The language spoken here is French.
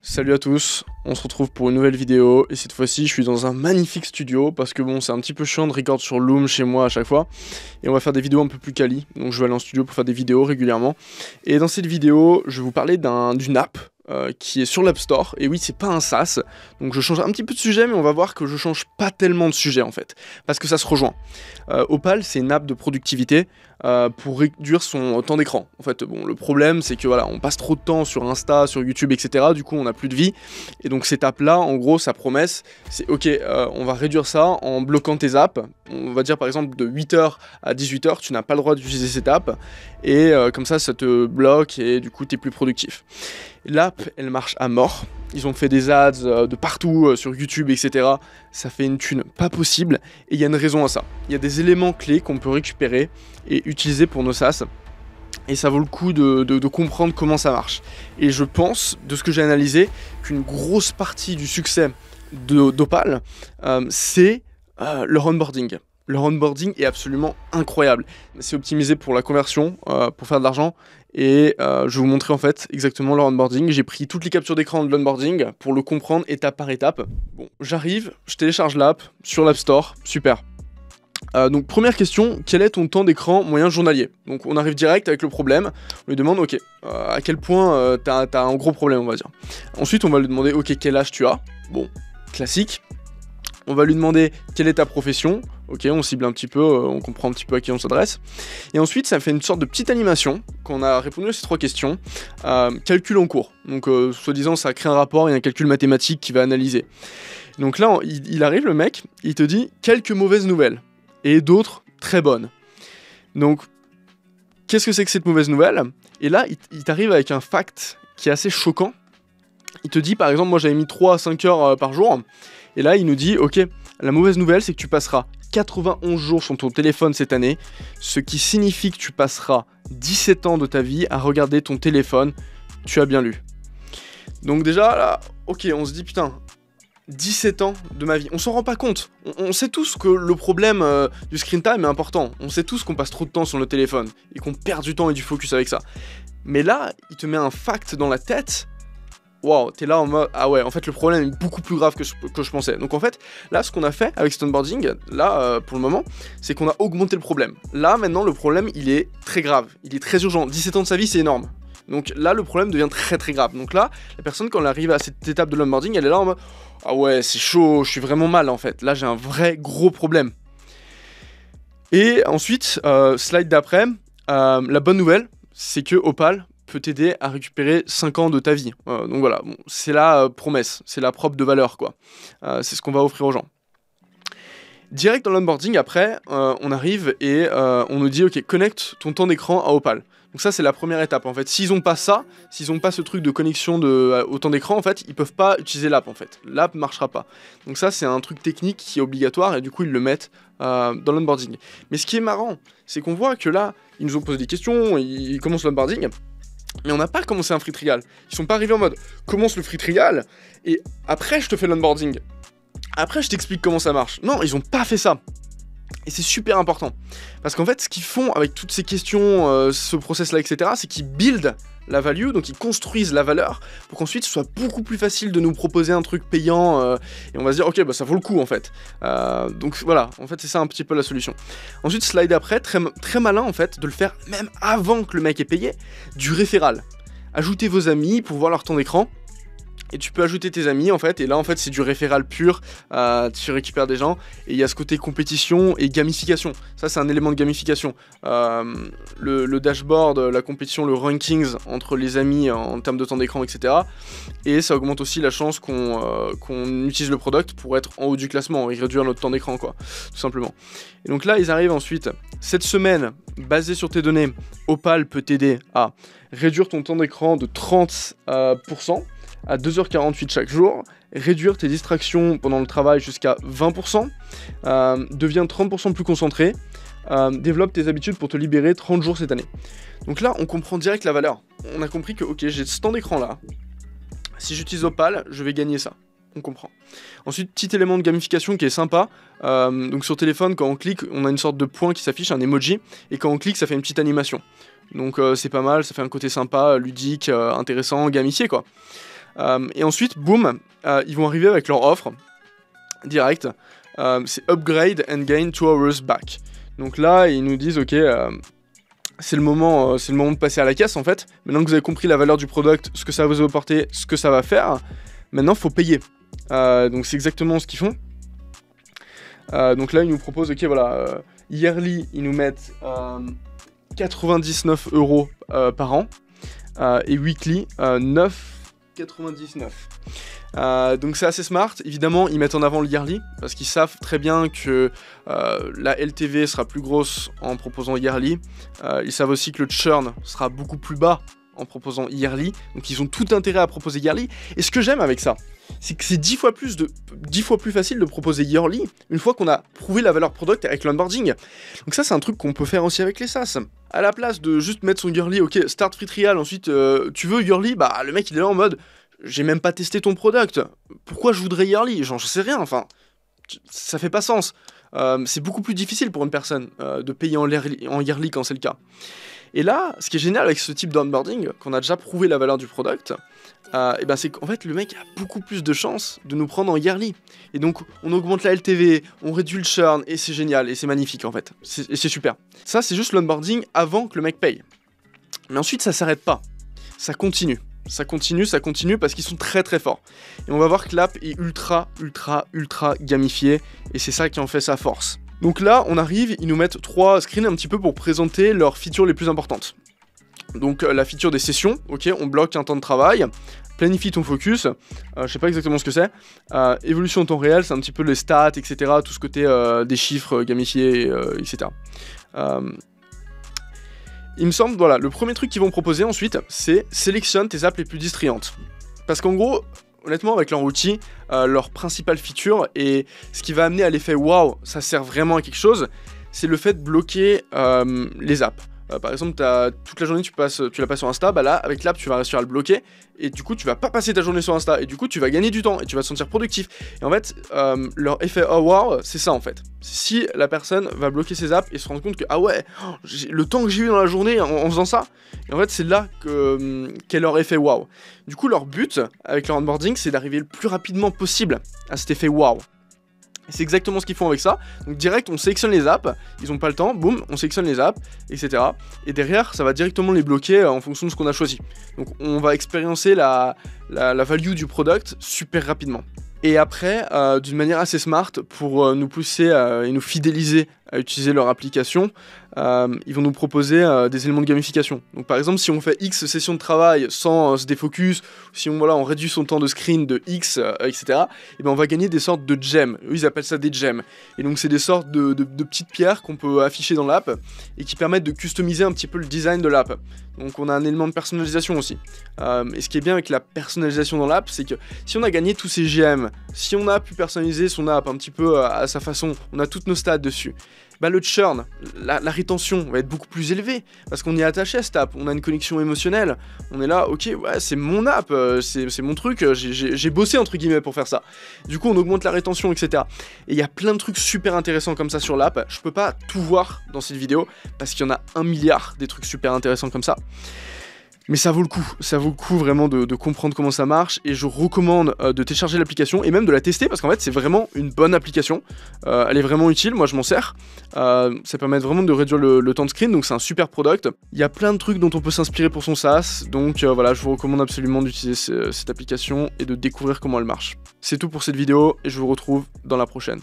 Salut à tous, on se retrouve pour une nouvelle vidéo et cette fois-ci je suis dans un magnifique studio parce que bon c'est un petit peu chiant de record sur Loom chez moi à chaque fois et on va faire des vidéos un peu plus quali, donc je vais aller en studio pour faire des vidéos régulièrement et dans cette vidéo je vais vous parler d'une app qui est sur l'App Store, et oui c'est pas un SaaS, donc je change un petit peu de sujet mais on va voir que je change pas tellement de sujet en fait, parce que ça se rejoint. Opal c'est une app de productivité pour réduire son temps d'écran. En fait bon le problème c'est que voilà on passe trop de temps sur Insta, sur YouTube etc, du coup on n'a plus de vie, et donc cette app là en gros sa promesse c'est ok on va réduire ça en bloquant tes apps, on va dire par exemple de 8h à 18h tu n'as pas le droit d'utiliser cette app, et comme ça te bloque et du coup tu es plus productif. L'app, elle marche à mort. Ils ont fait des ads de partout sur YouTube, etc. Ça fait une thune pas possible. Et il y a une raison à ça. Il y a des éléments clés qu'on peut récupérer et utiliser pour nos SaaS. Et ça vaut le coup de comprendre comment ça marche. Et je pense, de ce que j'ai analysé, qu'une grosse partie du succès d'Opal, c'est leur onboarding. Leur onboarding est absolument incroyable. C'est optimisé pour la conversion, pour faire de l'argent. Et je vais vous montrer en fait exactement leur onboarding. J'ai pris toutes les captures d'écran de l'onboarding pour le comprendre étape par étape. Bon, j'arrive, je télécharge l'app sur l'App Store, super. Donc première question, quel est ton temps d'écran moyen journalier? Donc on arrive direct avec le problème, on lui demande ok, à quel point t'as un gros problème on va dire. Ensuite on va lui demander ok quel âge tu as, bon classique. On va lui demander quelle est ta profession, ok, on cible un petit peu, on comprend un petit peu à qui on s'adresse. Et ensuite, ça fait une sorte de petite animation, quand on a répondu à ces trois questions, calcul en cours. Donc, soi-disant, ça crée un rapport et un calcul mathématique qui va analyser. Donc là, il arrive, le mec, il te dit quelques mauvaises nouvelles, et d'autres très bonnes. Donc, qu'est-ce que c'est que cette mauvaise nouvelle? Et là, il t'arrive avec un fact qui est assez choquant. Il te dit, par exemple, moi j'avais mis 3 à 5 heures par jour. Et là, il nous dit, ok, la mauvaise nouvelle, c'est que tu passeras 91 jours sur ton téléphone cette année, ce qui signifie que tu passeras 17 ans de ta vie à regarder ton téléphone. Tu as bien lu. Donc déjà, là, ok, on se dit, putain, 17 ans de ma vie. On s'en rend pas compte. On sait tous que le problème du screen time est important. On sait tous qu'on passe trop de temps sur le téléphone et qu'on perd du temps et du focus avec ça. Mais là, il te met un fact dans la tête. Waouh, t'es là en mode, ah ouais, en fait le problème est beaucoup plus grave que je pensais. Donc en fait, là ce qu'on a fait avec cet onboarding, là pour le moment, c'est qu'on a augmenté le problème. Là maintenant le problème il est très grave, il est très urgent, 17 ans de sa vie c'est énorme. Donc là le problème devient très très grave. Donc là, la personne quand elle arrive à cette étape de l'onboarding, elle est là en mode, ah ouais c'est chaud, je suis vraiment mal en fait, là j'ai un vrai gros problème. Et ensuite, slide d'après, la bonne nouvelle, c'est que Opal peut t'aider à récupérer 5 ans de ta vie. Donc voilà, bon, c'est la promesse, c'est la preuve de valeur, quoi. C'est ce qu'on va offrir aux gens. Direct dans l'onboarding, après, on arrive et on nous dit, ok, connecte ton temps d'écran à Opal. Donc ça, c'est la première étape, en fait. S'ils n'ont pas ça, s'ils n'ont pas ce truc de connexion au temps d'écran, en fait, ils peuvent pas utiliser l'app, en fait. L'app ne marchera pas. Donc ça, c'est un truc technique qui est obligatoire, et du coup, ils le mettent dans l'onboarding. Mais ce qui est marrant, c'est qu'on voit que là, ils nous ont posé des questions, ils commencent l'onboarding, mais on n'a pas commencé un free trial. Ils sont pas arrivés en mode commence le free trial et après je te fais l'onboarding. Après je t'explique comment ça marche. Non, ils ont pas fait ça. Et c'est super important. Parce qu'en fait, ce qu'ils font avec toutes ces questions, ce process-là, etc., c'est qu'ils build la value, donc ils construisent la valeur, pour qu'ensuite ce soit beaucoup plus facile de nous proposer un truc payant, et on va se dire, ok, bah ça vaut le coup en fait. Donc voilà, en fait c'est ça un petit peu la solution. Ensuite, slide après, très malin en fait, de le faire même avant que le mec ait payé, du référal. Ajoutez vos amis pour voir leur temps d'écran. Et tu peux ajouter tes amis en fait, et là en fait c'est du référal pur, tu récupères des gens, et il y a ce côté compétition et gamification, ça c'est un élément de gamification, le dashboard, la compétition, le rankings entre les amis en termes de temps d'écran etc, et ça augmente aussi la chance qu'on utilise le product pour être en haut du classement et réduire notre temps d'écran quoi, tout simplement. Et donc là ils arrivent ensuite, cette semaine, basée sur tes données, Opal peut t'aider à réduire ton temps d'écran de 30%, à 2h48 chaque jour, réduire tes distractions pendant le travail jusqu'à 20%, deviens 30% plus concentré, développe tes habitudes pour te libérer 30 jours cette année. Donc là, on comprend direct la valeur. On a compris que, ok, j'ai ce temps d'écran là, si j'utilise Opal, je vais gagner ça. On comprend. Ensuite, petit élément de gamification qui est sympa. Donc sur téléphone, quand on clique, on a une sorte de point qui s'affiche, un emoji, et quand on clique, ça fait une petite animation. Donc c'est pas mal, ça fait un côté sympa, ludique, intéressant, gamifié quoi. Et ensuite, boum, ils vont arriver avec leur offre direct. C'est upgrade and gain 2 hours back. Donc là, ils nous disent, ok, c'est le moment de passer à la caisse en fait. Maintenant que vous avez compris la valeur du product, ce que ça va vous apporter, ce que ça va faire, maintenant, il faut payer. Donc c'est exactement ce qu'ils font. Donc là, ils nous proposent, ok, voilà, yearly, ils nous mettent 99 € par an, et weekly, 9,99 €. Donc c'est assez smart. Évidemment, ils mettent en avant le yearly, parce qu'ils savent très bien que la LTV sera plus grosse en proposant yearly. Ils savent aussi que le churn sera beaucoup plus bas en proposant yearly, donc ils ont tout intérêt à proposer yearly. Et ce que j'aime avec ça, c'est que c'est 10 fois plus facile de proposer yearly une fois qu'on a prouvé la valeur product avec l'onboarding. Donc ça, c'est un truc qu'on peut faire aussi avec les SaaS. À la place de juste mettre son yearly, ok, start free trial, ensuite tu veux yearly, bah le mec il est là en mode j'ai même pas testé ton product, pourquoi je voudrais yearly? Genre je sais rien, enfin ça fait pas sens. C'est beaucoup plus difficile pour une personne de payer en yearly quand c'est le cas. Et là, ce qui est génial avec ce type d'onboarding, qu'on a déjà prouvé la valeur du product, et ben c'est qu'en fait le mec a beaucoup plus de chances de nous prendre en yearly. Et donc on augmente la LTV, on réduit le churn, et c'est génial, et c'est magnifique en fait. Et c'est super. Ça c'est juste l'onboarding avant que le mec paye. Mais ensuite ça s'arrête pas, ça continue. Ça continue parce qu'ils sont très très forts. Et on va voir que l'app est ultra gamifiée, et c'est ça qui en fait sa force. Donc là, on arrive, ils nous mettent 3 screens un petit peu pour présenter leurs features les plus importantes. Donc la feature des sessions, ok, on bloque un temps de travail, planifie ton focus, je sais pas exactement ce que c'est, évolution en temps réel, c'est un petit peu les stats, etc., tout ce côté des chiffres gamifiés, etc. Il me semble, voilà, le premier truc qu'ils vont proposer ensuite, c'est sélectionne tes apps les plus distrayantes. Parce qu'en gros, honnêtement, avec leur outil, leur principale feature, et ce qui va amener à l'effet waouh, ça sert vraiment à quelque chose, c'est le fait de bloquer les apps. Par exemple, toute la journée tu la passes sur Insta, bah là, avec l'app, tu vas réussir à le bloquer, et du coup, tu vas pas passer ta journée sur Insta, et du coup, tu vas gagner du temps, et tu vas te sentir productif. Et en fait, leur effet oh wow, c'est ça en fait. Si la personne va bloquer ses apps et se rendre compte que, ah ouais, le temps que j'ai eu dans la journée en faisant ça, et en fait, c'est là qu'est leur effet wow. Du coup, leur but avec leur onboarding, c'est d'arriver le plus rapidement possible à cet effet wow. Et c'est exactement ce qu'ils font avec ça. Donc direct, on sélectionne les apps, ils n'ont pas le temps, boum, on sélectionne les apps, etc. Et derrière, ça va directement les bloquer en fonction de ce qu'on a choisi. Donc on va expériencer la value du product super rapidement. Et après, d'une manière assez smart, pour nous pousser et nous fidéliser à utiliser leur application, ils vont nous proposer des éléments de gamification. Donc par exemple, si on fait X sessions de travail sans se défocus, si on réduit son temps de screen de X, etc., et ben on va gagner des sortes de gems. Eux, ils appellent ça des gems. Et donc c'est des sortes de petites pierres qu'on peut afficher dans l'app et qui permettent de customiser un petit peu le design de l'app. Donc on a un élément de personnalisation aussi. Et ce qui est bien avec la personnalisation dans l'app, c'est que si on a gagné tous ces GM, si on a pu personnaliser son app un petit peu à sa façon, on a toutes nos stats dessus, bah le churn, la rétention va être beaucoup plus élevée parce qu'on est attaché à cette app, on a une connexion émotionnelle, on est là, ok, ouais, c'est mon app, c'est mon truc, j'ai bossé entre guillemets pour faire ça. Du coup, on augmente la rétention, etc. Et il y a plein de trucs super intéressants comme ça sur l'app. Je peux pas tout voir dans cette vidéo parce qu'il y en a 1 milliard des trucs super intéressants comme ça. Mais ça vaut le coup vraiment de comprendre comment ça marche, et je recommande de télécharger l'application et même de la tester parce qu'en fait c'est vraiment une bonne application, elle est vraiment utile, moi je m'en sers, ça permet vraiment de réduire le temps de screen, donc c'est un super product. Il y a plein de trucs dont on peut s'inspirer pour son SaaS, donc voilà, je vous recommande absolument d'utiliser cette application et de découvrir comment elle marche. C'est tout pour cette vidéo et je vous retrouve dans la prochaine.